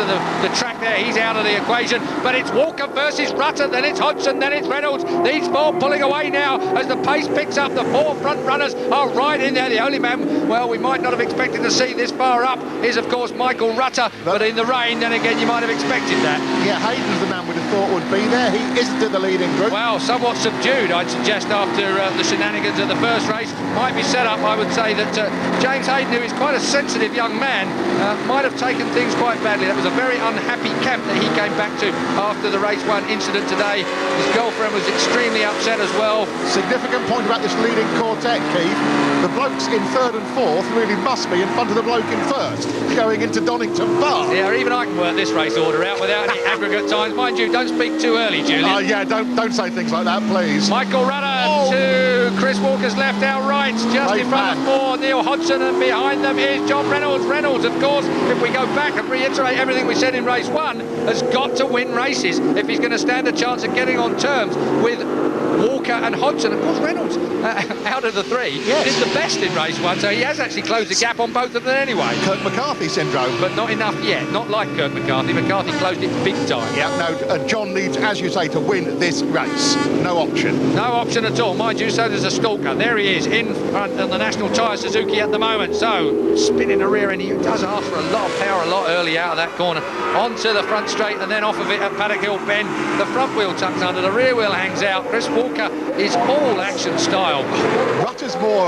after the track there. He's out of the equation, but it's Walker versus Rutter, then it's Hodgson, then it's Reynolds. These four pulling away now as the pace picks up. The four front runners are right in there. The only man, well, we might not have expected to see this far up is, of course, Michael Rutter, but in the rain, then again, you might have expected that. Yeah, Hayden's the man we'd have thought would be there. He isn't in the leading group. Well, somewhat subdued, I'd suggest, after the shenanigans of the first race. Might be set up, I would say, that James Hayden, who is quite a sensitive young man, might have taken things quite badly. That was a very unhappy camp that he came back to after the race 1 incident today. His girlfriend was extremely upset as well. Significant point about this leading quartet, Keith. The blokes in 3rd and 4th really must be in front of the bloke in 1st, going into Donington Park. Yeah, even I can work this race order out without any aggregate times. Mind you, don't speak too early, Julian. Oh, yeah, don't say things like that, please. Michael Rutter to Chris Walker's left, our right, just in front of 4, Neil Hodgson, and behind them is John Reynolds. Reynolds, of course, if we go back and reiterate everything we said in race 1, has got to win races if he's going to stand a chance of getting on terms with Walker and Hodgson. Of course, Reynolds, out of the 3, did the best in race 1, so he has actually closed the gap on both of them anyway. Kirk McCarthy syndrome. But not enough yet, not like Kirk McCarthy. McCarthy closed it big time. Yeah, no, John needs, as you say, to win this race. No option. No option at all. Mind you, so there's a stalker. There he is, in front of the National Tyre Suzuki at the moment. So, spinning the rear end. He does ask for a lot of power a lot early out of that corner. Onto the front straight and then off of it at Paddock Hill Bend. The front wheel tucks under, the rear wheel hangs out. Chris Walker is all action style. Rutter's more,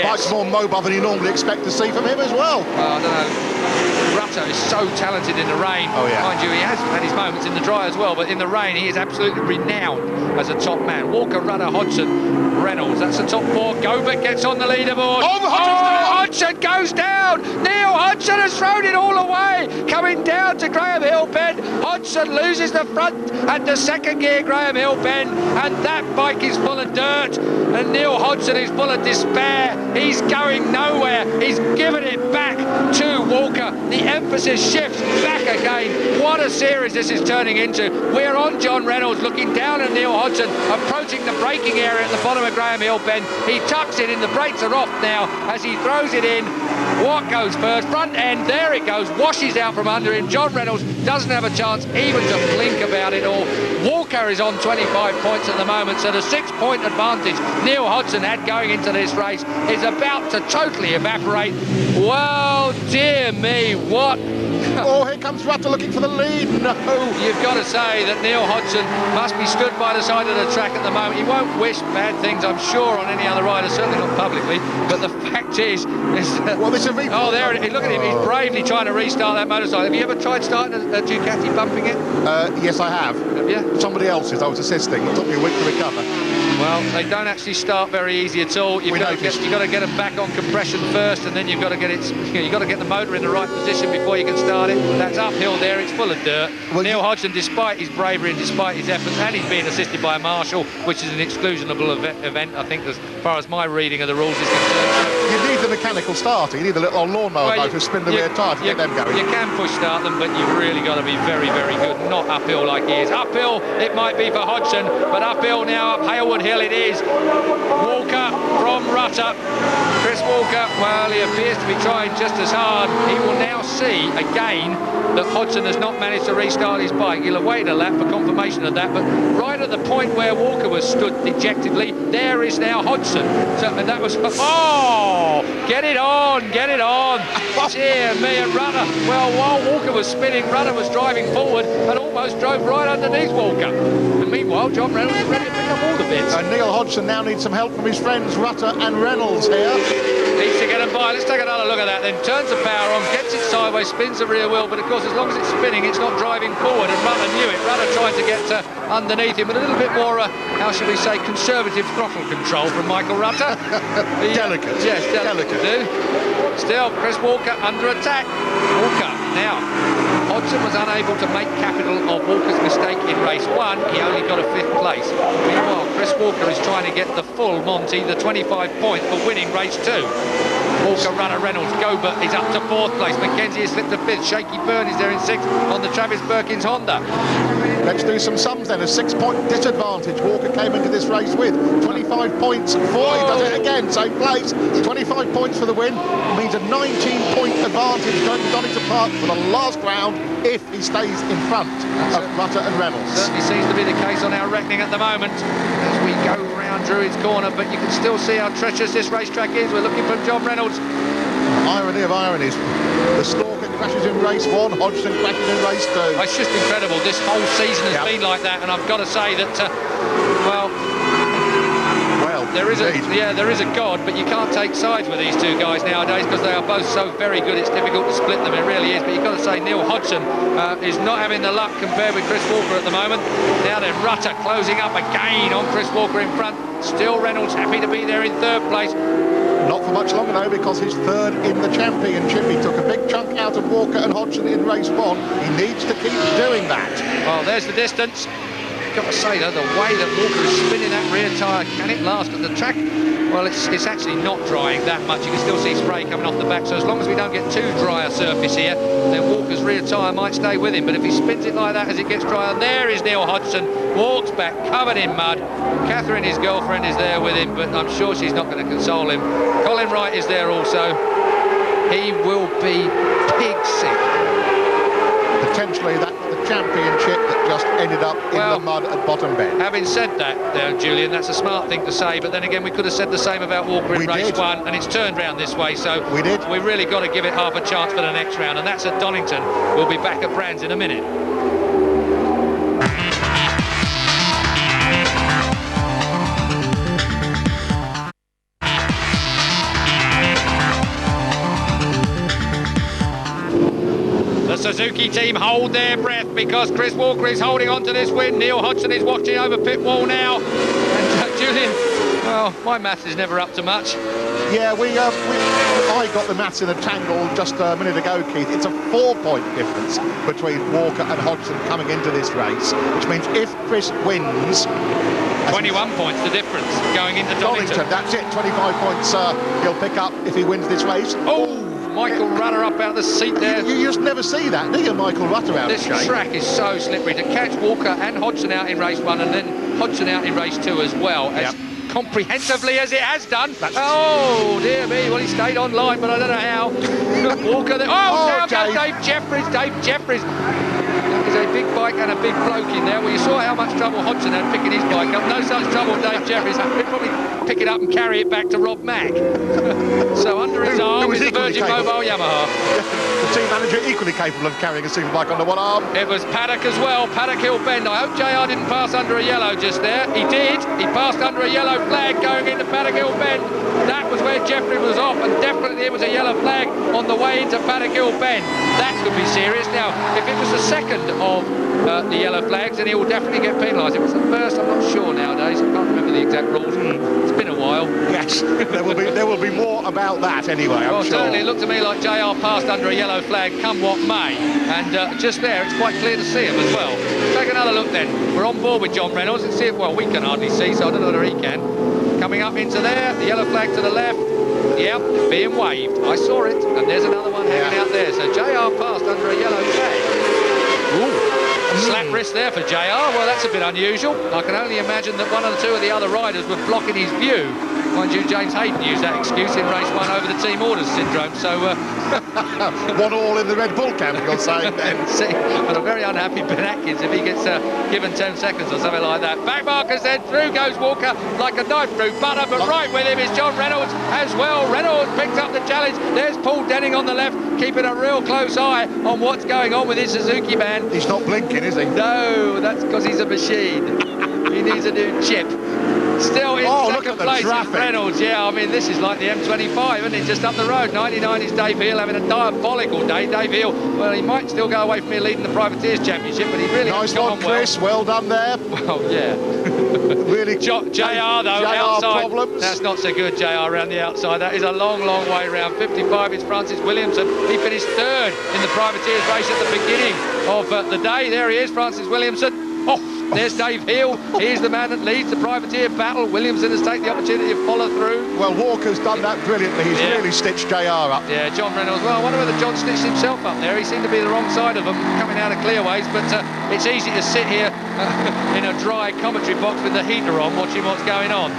bike's more mobile than you normally expect to see from him as well. I don't know. Rutter is so talented in the rain. Oh, yeah. Mind you, he has had his moments in the dry as well, but in the rain, he is absolutely renowned as a top man. Walker, Rutter, Hodgson, Reynolds. That's the top 4. Gobert gets on the leaderboard. Hodgson goes down. Neil Hodgson has thrown it all away. Coming down to Graham Hill Bend. Hodgson loses the front at the 2nd gear, Graham Hill Bend, and that bike is full of dirt. And Neil Hodgson is full of despair. He's going nowhere. He's given it back to Walker. The emphasis shifts back again. What a series this is turning into. We're on John Reynolds, looking down at Neil Hodgson, approaching the braking area at the bottom of Graham Hill Bend. He tucks it in. The brakes are off now as he throws it in. What goes first? Front end, there it goes, washes out from under him. John Reynolds doesn't have a chance even to blink about it all. Walker is on 25 points at the moment, so the 6-point advantage Neil Hodgson had going into this race is about to totally evaporate. Well, dear me, what? Oh, here comes Rutter looking for the lead. No. You've got to say that Neil Hodgson must be stood by the side of the track at the moment. He won't wish bad things, I'm sure, on any other rider, certainly not publicly. But the fact is... well, this is oh, there it is. Look at him. He's bravely trying to restart that motorcycle. Have you ever tried starting a Ducati, bumping it? Yes, I have. Have you? Somebody else's. I was assisting. It took me a week to recover. Well, they don't actually start very easy at all. You've got to get them back on compression first, and then you've got to get it. You've got to get the motor in the right position before you can start it. That's uphill there. It's full of dirt. Well, Neil Hodgson, despite his bravery and despite his efforts, and he's being assisted by a marshal, which is an exclusionable event, I think, as far as my reading of the rules is concerned. You need the mechanical starter. You need the little lawnmower motor to spin the rear tyre to get them going. You can push start them, but you've really got to be very, very good. Not uphill like he is. Uphill, it might be for Hodgson, but uphill now, up Hailwood Hill it is. Walker from Rutter. Chris Walker, well, he appears to be trying just as hard. He will now see again that Hodgson has not managed to restart his bike. He'll have waited a lap for confirmation of that, but right at the point where Walker was stood dejectedly, there is now Hodgson. So, and that was... Oh! Get it on! Get it on! Dear me, and Rutter, well, while Walker was spinning, Rutter was driving forward and almost drove right underneath Walker. And meanwhile, John Reynolds is ready to pick up all the bits. And Neil Hodgson now needs some help from his friends Rutter and Reynolds here. Needs to get him by. Let's take another look at that then. Turns the power on, gets it sideways, spins the rear wheel, but of course as long as it's spinning it's not driving forward, and Rutter knew it. Rutter tried to get underneath him, but a little bit more, how should we say, conservative throttle control from Michael Rutter. Delicate. Yes, delicate. Still, Chris Walker under attack. Walker now. Hodgson was unable to make capital of Walker's mistake in race 1. He only got a 5th place. Meanwhile, Chris Walker is trying to get the full Monty, the 25 points for winning race 2. Walker, Runner, Reynolds. Gobert is up to 4th place. Mackenzie has slipped to 5th. Shaky Byrne is there in 6th on the Travis Perkins Honda. Let's do some sums then. A 6-point disadvantage Walker came into this race with. 25 points for he does it again, same place. 25 points for the win means a 19-point advantage going to Donington Park for the last round if he stays in front of Rutter and Reynolds. Certainly seems to be the case on our reckoning at the moment as we go round Druids Corner, but you can still see how treacherous this racetrack is. We're looking from John Reynolds. Irony of ironies. The Stalker crashes in race 1, Hodgson crashes in race 2. It's just incredible. This whole season has been like that, and I've got to say that, there is a God, but you can't take sides with these two guys nowadays because they are both so very good. It's difficult to split them. It really is. But you've got to say Neil Hodgson is not having the luck compared with Chris Walker at the moment. Now then, Rutter closing up again on Chris Walker in front. Still Reynolds happy to be there in 3rd place. Not for much longer though, because he's 3rd in the championship. He took a big chunk out of Walker and Hodgson in race 1. He needs to keep doing that. Well, there's the distance. Got to say though, the way that Walker is spinning that rear tyre, can it last at the track? Well, it's actually not drying that much. You can still see spray coming off the back, so as long as we don't get too dry a surface here, then Walker's rear tyre might stay with him. But if he spins it like that as it gets drier, there is Neil Hodgson, walks back covered in mud. Catherine, his girlfriend, is there with him, but I'm sure she's not going to console him. Colin Wright is there also. He will be pig sick. Potentially that's the championship that just ended up in the mud at Bottom Bend. Having said that, Julian, that's a smart thing to say, but then again, we could have said the same about Walker in race 1, and it's turned round this way, so we really got to give it half a chance for the next round, and that's at Donington. We'll be back at Brands in a minute. Suzuki team hold their breath because Chris Walker is holding on to this win. Neil Hodgson is watching over pit wall now. And Julian, well, my maths is never up to much. Yeah, I got the maths in a tangle just a minute ago, Keith. It's a 4-point difference between Walker and Hodgson coming into this race, which means if Chris wins... 21 points the difference going into Donington. That's it, 25 points he'll pick up if he wins this race. Oh! Michael Rutter up out of the seat there. You just never see that, do you, Michael Rutter out of shape? This track is so slippery. To catch Walker and Hodgson out in race 1 and then Hodgson out in race 2 as well, as comprehensively as it has done. Oh, dear me. Well, he stayed online, but I don't know how. Walker there. Now goes Dave Jeffries. Dave Jeffries. That is a big bike and a big bloke in there. Well, you saw how much trouble Hodgson had picking his bike up. No such trouble, Dave Jeffries. He'd probably pick it up and carry it back to Rob Mack. So under his arm is the Virgin Mobile Yamaha. The team manager equally capable of carrying a superbike under one arm. It was Paddock as well, Paddock Hill Bend. I hope JR didn't pass under a yellow just there. He did. He passed under a yellow flag going into Paddock Hill Bend. That was where Jeffrey was off, and definitely it was a yellow flag on the way into Paddock Hill Bend. That could be serious. Now, if it was the second of the yellow flags, then he will definitely get penalised. If it's the first, I'm not sure nowadays. I can't remember the exact rules. It's been a while. Yes, there will be more about that anyway, I'm sure. Certainly it looked to me like JR passed under a yellow flag, come what may. And just there, it's quite clear to see him as well. Take another look then. We're on board with John Reynolds and see if, well, we can hardly see, so I don't know whether he can. Coming up into there, the yellow flag to the left. Yeah, it's being waved. I saw it, and there's another one hanging out there. So JR passed under a yellow flag. Ooh. Slap wrist there for JR. Well, that's a bit unusual. I can only imagine that one or two of the other riders were blocking his view. Mind you, James Hayden used that excuse in race 1 over the team orders syndrome. So 1-1 in the Red Bull camp, you're saying then. See, but a very unhappy Ben Atkins if he gets given 10 seconds or something like that. Back markers then, through goes Walker like a knife through butter, but right with him is John Reynolds as well. Reynolds picks up the challenge. There's Paul Denning on the left, keeping a real close eye on what's going on with his Suzuki man. He's not blinking, is he? No, that's because he's a machine. He needs a new chip. Still in second place is Reynolds. Yeah, I mean, this is like the M25, isn't it? Just up the road. 99 is Dave Hill having a diabolical day. Dave Hill, well, he might still go away from here leading the Privateers Championship, but he really nice one, Chris. Well done there. Well, yeah. Really. JR, though, outside. Problems. That's not so good, JR, around the outside. That is a long, long way round. 55 is Francis Williamson. He finished 3rd in the Privateers race at the beginning of the day. There he is, Francis Williamson. Oh, there's Dave Hill. He's the man that leads the privateer battle. Williamson has taken the opportunity to follow through. Well, Walker's done that brilliantly. He's really stitched JR up. Yeah, John Reynolds. Well, I wonder whether John stitched himself up there. He seemed to be the wrong side of them, coming out of clearways. But it's easy to sit here in a dry commentary box with the heater on, watching what's going on.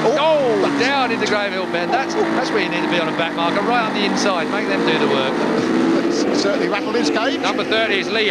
Oh, down into Grave Hill Bend. That's where you need to be on a back marker, right on the inside. Make them do the work. Certainly rattled his cage. Number 30 is Lee